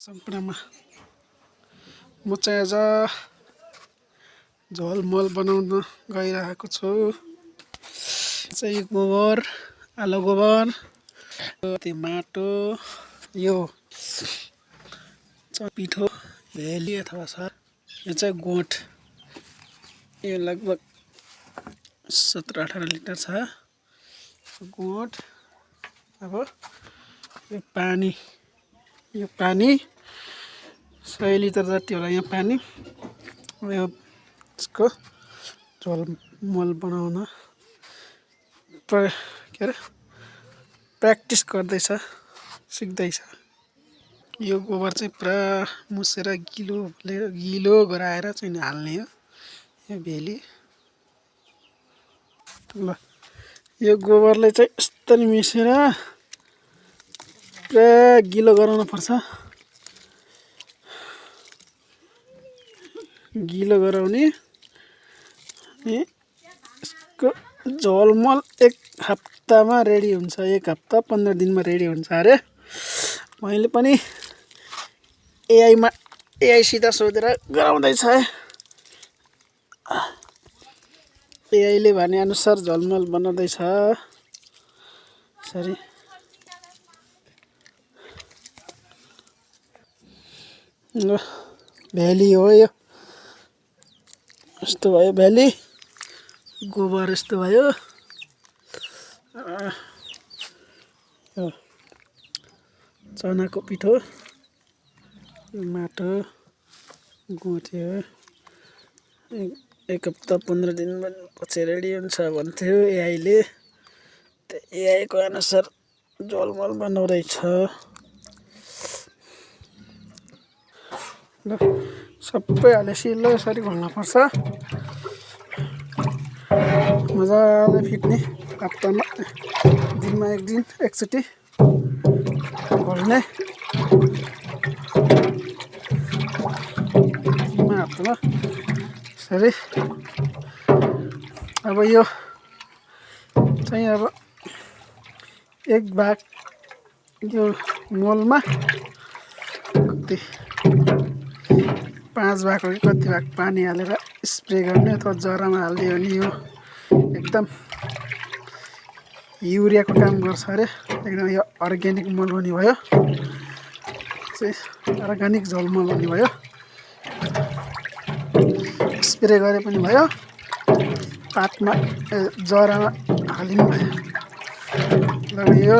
सम्पूर्णमा म चाहिँ आज झोलमोल बनाउन गइरहेको छु। चाहिँ गोबर, आलो गोबर, त्यो माटो, यो पिठो, भेली अथवा सर, यो चाहिँ गोठ। यो लगभग 17-18 लिटर छ गोठ। अब यो पानी 100 लिटर जति होला यहाँ पानी। यो यसको झोलमोल बनाउन प्र्याक्टिस गर्दैछ, सिक्दैछ। यो गोबर चाहिँ पुरा मुसेर गिलो गराएर चाहिँ हाल्ने हो यो भेली। ल यो गोबरले चाहिँ यस्तरी मिसेर पुरा गिलो गराउनु पर्छ। गिलो गराउने अनि यसको झोलमोल 1 हप्तामा रेडी हुन्छ। 1 हप्ता 15 दिनमा रेडी हुन्छ अरे। मैले पनि एआईसित सोधेर गराउँदैछ। एआईले भने अनुसार झोलमोल बनाउँदैछ। सरी ल भेली हो यो। यस्तो भयो भेली, गोबर यस्तो भयो। यो चनाको पिठो, माटो, गोठ्यो। 1 हप्ता 15 दिनपछि रेडी हुन्छ भन्थ्यो एआईले। त्यो एआईको अनुसार झोलमोल बनाउँदैछ। ल सबै हालेपछि यसरी घोल्नुपर्छ। मजाले फिट्ने, हप्तामा दिनमा 1 दिन एकचोटि घोल्ने। दिनमा हप्तामा यसरी। अब यो चाहिँ अब 1 भाग यो मोलमा कति 5 भाग हो कि कति भाग पानी हालेर स्प्रे गर्ने अथवा जरामा हालिदियो भने यो एकदम युरियाको काम गर्छ अरे। एकदम यो अर्ग्यानिक मल पनि भयो, अर्ग्यानिक झोलमोल पनि भयो। स्प्रे गरे पनि भयो, पातमा जरामा हालिनु भयो। ल यो